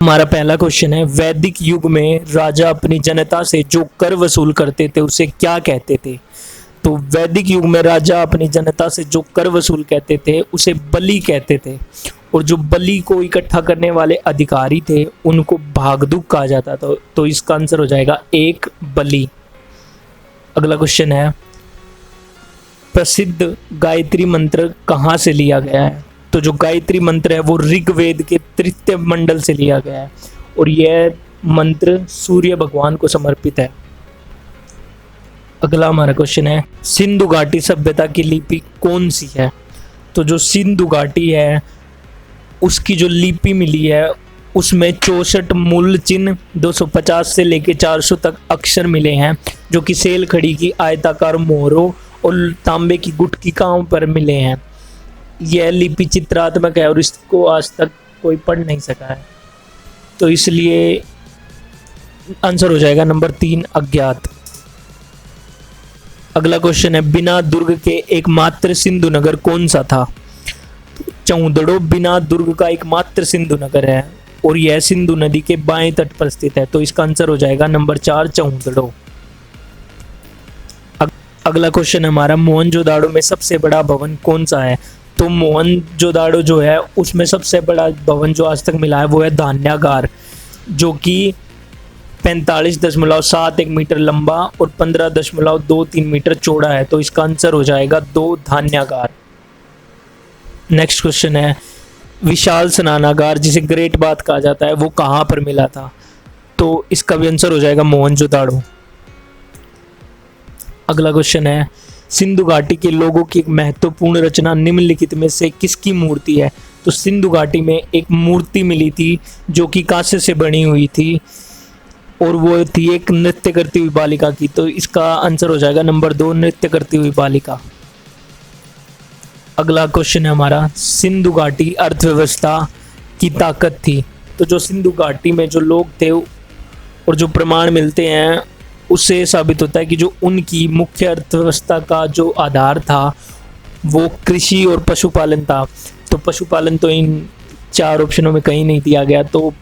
हमारा पहला क्वेश्चन है, वैदिक युग में राजा अपनी जनता से जो कर वसूल करते थे उसे क्या कहते थे? तो वैदिक युग में राजा अपनी जनता से जो कर वसूल कहते थे उसे बलि कहते थे, और जो बलि को इकट्ठा करने वाले अधिकारी थे उनको भागदुक कहा जाता था। तो इसका आंसर हो जाएगा एक, बलि। अगला क्वेश्चन है, प्रसिद्ध गायत्री मंत्र कहाँ से लिया गया है? तो जो गायत्री मंत्र है वो ऋग्वेद के तृतीय मंडल से लिया गया है, और यह मंत्र सूर्य भगवान को समर्पित है। अगला हमारा क्वेश्चन है, सिंधु घाटी सभ्यता की लिपि कौन सी है? तो जो सिंधु घाटी है उसकी जो लिपि मिली है उसमें 64 मूल चिन्ह 250 से लेके 400 तक अक्षर मिले हैं, जो कि सेल खड़ी की आयताकार मोहरों और तांबे की गुटकिकाओं पर मिले हैं। यह लिपि चित्रात्मक है और इसको आज तक कोई पढ़ नहीं सका है, तो इसलिए आंसर हो जाएगा नंबर 3, अज्ञात। अगला क्वेश्चन है, बिना दुर्ग के एकमात्र सिंधु नगर कौन सा था? चौंदड़ो बिना दुर्ग का एकमात्र सिंधु नगर है, और यह सिंधु नदी के बाएं तट पर स्थित है, तो इसका आंसर हो जाएगा नंबर 4, चौंदड़ो। अगला क्वेश्चन हमारा, मोहनजोदाड़ो में सबसे बड़ा भवन कौन सा है? तो मोहनजोदाड़ो जो है उसमें सबसे बड़ा भवन जो आज तक मिला है वो है धान्यागार, जो कि 45.71 मीटर लंबा और 15.23 मीटर चौड़ा है, तो इसका आंसर हो जाएगा 2, धान्यागार। नेक्स्ट क्वेश्चन है, विशाल स्नानागार जिसे ग्रेट बाथ कहा जाता है वो कहाँ पर मिला था? तो इसका भी आंसर हो जाएगा मोहनजोदाड़ो। अगला क्वेश्चन है, सिंधु घाटी के लोगों की एक महत्वपूर्ण रचना निम्नलिखित में से किसकी मूर्ति है? तो सिंधु घाटी में एक मूर्ति मिली थी जो कि कांसे से बनी हुई थी, और वो थी एक नृत्य करती हुई बालिका की, तो इसका आंसर हो जाएगा नंबर 2, नृत्य करती हुई बालिका। अगला क्वेश्चन है हमारा, सिंधु घाटी अर्थव्यवस्था की ताकत थी। तो जो सिंधु घाटी में जो लोग थे और जो प्रमाण मिलते हैं उससे साबित होता है कि जो उनकी मुख्य अर्थव्यवस्था का जो आधार था वो कृषि और पशुपालन था। तो पशुपालन तो इन 4 ऑप्शनों में कहीं नहीं दिया गया, तो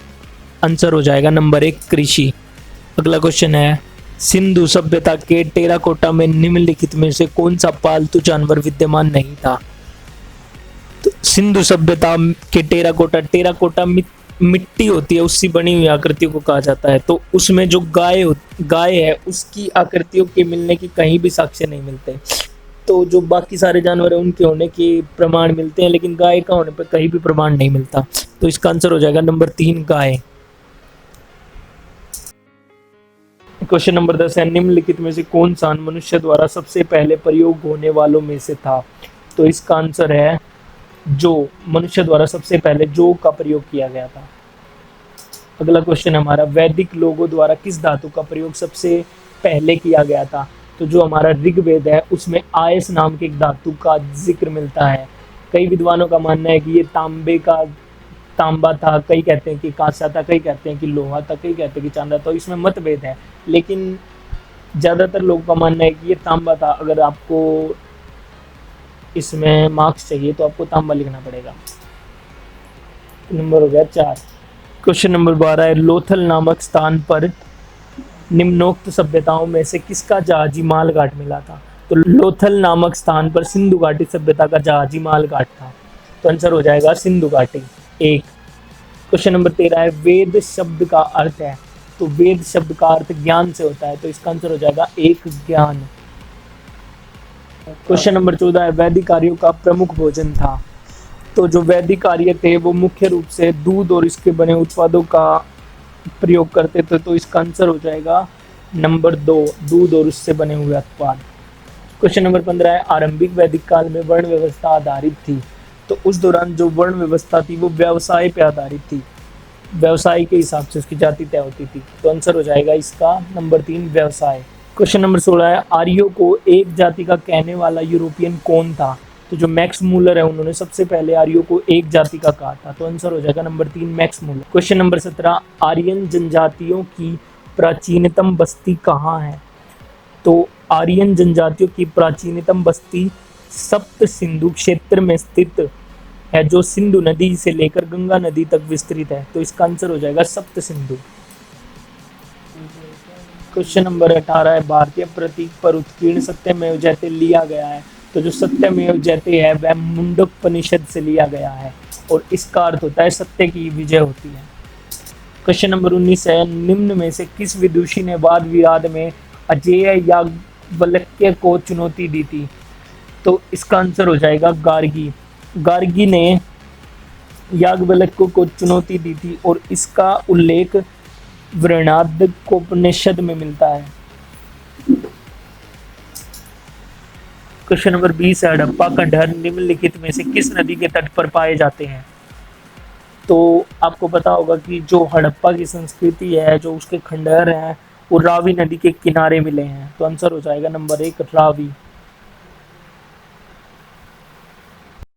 आंसर हो जाएगा नंबर 1, कृषि। अगला क्वेश्चन है, सिंधु सभ्यता के टेराकोटा में निम्नलिखित में से कौन सा पालतू जानवर विद्यमान नहीं था? तो सिंधु सभ्यता के टेराकोटा मिट्टी होती है उससे बनी हुई आकृतियों को कहा जाता है, तो उसमें जो गाय है उसकी आकृतियों के मिलने की कहीं भी साक्ष्य नहीं मिलते। तो जो बाकी सारे जानवर है उनके होने के प्रमाण मिलते हैं, लेकिन गाय का होने पर कहीं भी प्रमाण नहीं मिलता, तो इसका आंसर हो जाएगा नंबर 3, गाय। क्वेश्चन नंबर 10 है, निम्नलिखित में से कौन सा मनुष्य द्वारा सबसे पहले प्रयोग होने वालों में से था? तो इसका आंसर है जो, मनुष्य द्वारा सबसे पहले जो का प्रयोग किया गया था। अगला क्वेश्चन हमारा, वैदिक लोगों द्वारा किस धातु का प्रयोग सबसे पहले किया गया था? तो जो हमारा ऋग्वेद है उसमें आयस नाम के एक धातु का जिक्र मिलता है। कई विद्वानों का मानना है कि ये तांबा था, कई कहते हैं कि कांसा था, कई कहते हैं कि लोहा था, कई कहते हैं कि चांदा था, तो इसमें मतभेद है, लेकिन ज़्यादातर लोगों का मानना है कि ये तांबा था। अगर आपको इसमें मार्क्स चाहिए तो आपको तांबा लिखना पड़ेगा। नंबर हो गया 4। क्वेश्चन नंबर 12 है, लोथल नामक स्थान पर निम्नोक्त सभ्यताओं में से किसका जहाजी माल घाट मिला था? तो लोथल नामक स्थान पर सिंधु घाटी सभ्यता का जहाजी माल घाट था, तो आंसर हो जाएगा सिंधु घाटी, 1। क्वेश्चन नंबर 13 है, वेद शब्द का अर्थ है? तो वेद शब्द का अर्थ ज्ञान से होता है, तो इसका आंसर हो जाएगा 1, ज्ञान। क्वेश्चन नंबर 14 है, वैदिक आर्यों का प्रमुख भोजन था? तो जो वैदिक आर्य थे वो मुख्य रूप से दूध और इसके बने उत्पादों का प्रयोग करते थे, तो इसका आंसर हो जाएगा नंबर 2, दूध और उससे बने हुए उत्पाद। क्वेश्चन नंबर 15 है, आरंभिक वैदिक काल में वर्ण व्यवस्था आधारित थी? तो उस दौरान जो वर्ण व्यवस्था थी वो व्यवसाय पे आधारित थी, व्यवसाय के हिसाब से उसकी जाति तय होती थी, तो आंसर हो जाएगा इसका नंबर 3, व्यवसाय। क्वेश्चन नंबर 16 है, आर्यों को एक जाति का कहने वाला यूरोपियन कौन था? तो जो मैक्स मूलर है उन्होंने सबसे पहले आर्यों को एक जाति का कहा था, तो आंसर हो जाएगा number 3, Max Muller. Question number 17, Aryan जनजातियों की प्राचीनतम बस्ती कहाँ है? तो आर्यन जनजातियों की प्राचीनतम बस्ती सप्त सिंधु क्षेत्र में स्थित है जो सिंधु नदी से लेकर गंगा नदी तक विस्तृत है। तो इसका आंसर हो जाएगा सप्त सिंधु। क्वेश्चन नंबर 18 है, भारतीय प्रतीक पर उत्कीर्ण सत्यमेव जयते लिया गया है। तो जो सत्यमेव जयते है वह मुंडकोपनिषद से लिया गया है और इसका अर्थ होता है सत्य की विजय होती है। क्वेश्चन नंबर 19 है, निम्न में से किस विदुषी ने वाद विवाद में अजेय याज्ञवल्क्य को चुनौती दी थी। तो इसका आंसर हो जाएगा गार्गी। गार्गी ने याज्ञवल्क्य को चुनौती दी थी और इसका उल्लेख वृहदारण्यकोपनिषद में मिलता है। क्वेश्चन नंबर 20 है, हड़प्पा खंडहर निम्नलिखित में से किस नदी के तट पर पाए जाते हैं। तो आपको पता होगा कि जो हड़प्पा की संस्कृति है, जो उसके खंडहर हैं, वो रावी नदी के किनारे मिले हैं। तो आंसर हो जाएगा नंबर 1 रावी।